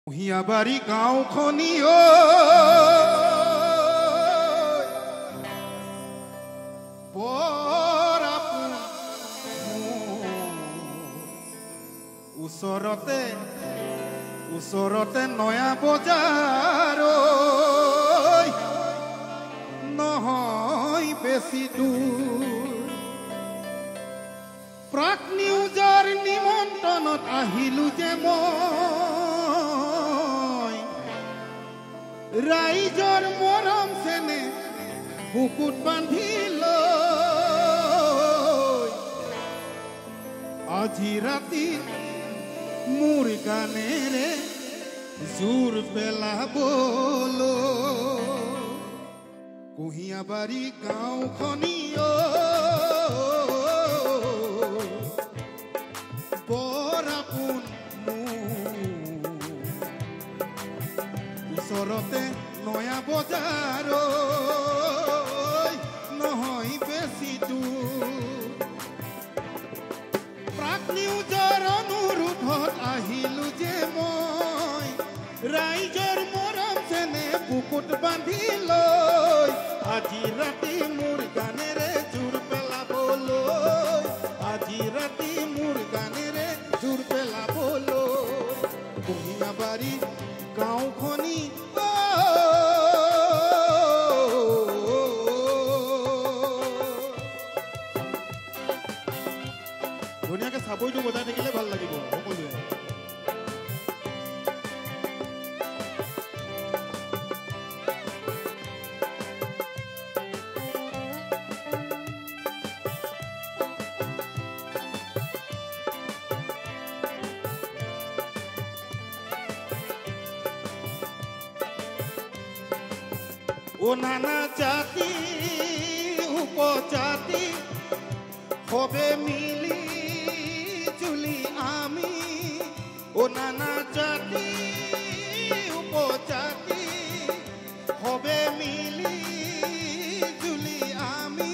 হিয়াবাৰী গাঁওখনি ওচৰতে নয়া বজাৰ নহয় বেছি দূৰ প্ৰাক নিউজৰ নিমন্ত্ৰণত আহিলো যে মই ৰাইজৰ মৰম চেনে বুকুত বান্ধি লৈ আজি ৰাতি মোৰ গানেৰে জোৰ পেলাবলৈ কুহিয়াবাৰী গাঁওখনি বৰ আপোন ওচৰতে নয়া বজাৰ নহয় বেছি দূৰ প্ৰাক নিউজৰ অনুৰোধত আহিলো যে মই ৰাইজৰ মৰম চেনে বুকুত বান্ধি লৈ আজি ৰাতি মোৰ গানেৰে জোৰ পেলাবলৈ আজি ৰাতি মোৰ গানেৰে জোৰ পেলাবলৈ কুহিয়াবাৰী গাঁওখনি ধুনীয়াকে চাবইটো বজাই থাকিলে ভাল লাগিব সকলোৱে ও নানা জাতি উপজাতি হবে মিলি জুলি আমি ও নানা জাতি উপজাতি হবে মিলি জুলি আমি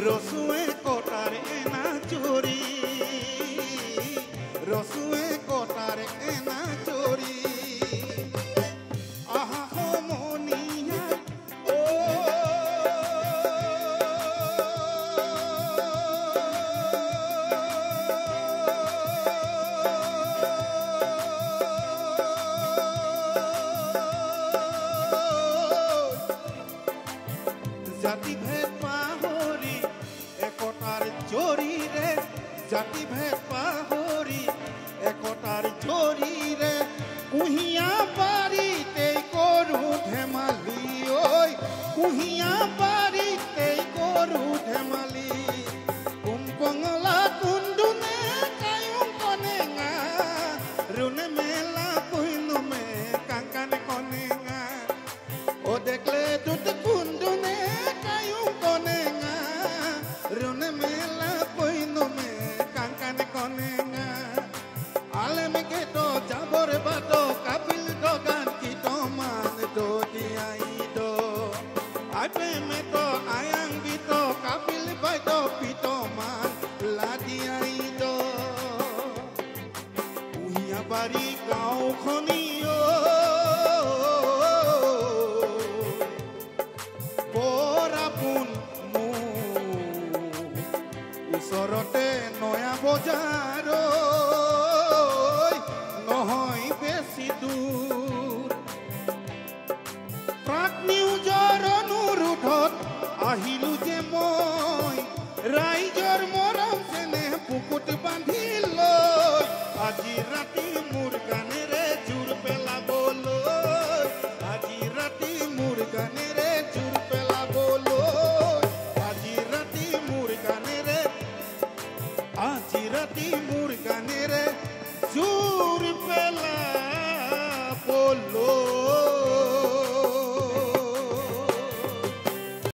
রসুয়ে কটার এনা চুরি রসুয়ে কটার এনা চুরি জাতি ভেদ পাহৰি একতাৰ জৰিৰে জাতি ভেদ পাহৰি একতাৰ জৰিৰে কুহিয়াবাৰীতে কৰো ধেমালি ঐ কুহিয়াবাৰীতে কৰো ধেমালি কুমপঙলা কুন্দুনে কায়ুং কনেঙা ৰুনে মেলা কুইনুমে কাংকানে কনেঙা ও দেখলে দুট কুন্দুনে Rune mela poinume kankane konenga aleme keto jabore bato kapil dogan kito man do diaido ape meto ayang bito kapil baito pito man la diaido Kuhiyabaৰী গাঁওখনি বৰ আপোন ওচৰতে নয়া বজাৰ নহয় বেছি দূৰ প্ৰাক নিউজৰ অনুৰোধত আহিলো যে মই ৰাইজৰ মৰম চেনে বুকুত বান্ধি লৈ আজি ৰাতি মোৰ গানেৰে জোৰ পেলাবলৈ আজি ৰাতি মোৰ গানেৰে জোৰ পেলাবলৈ আজি ৰাতি মোৰ গানেৰে আজি ৰাতি মোৰ গানেৰে জোৰ পেলাবলৈ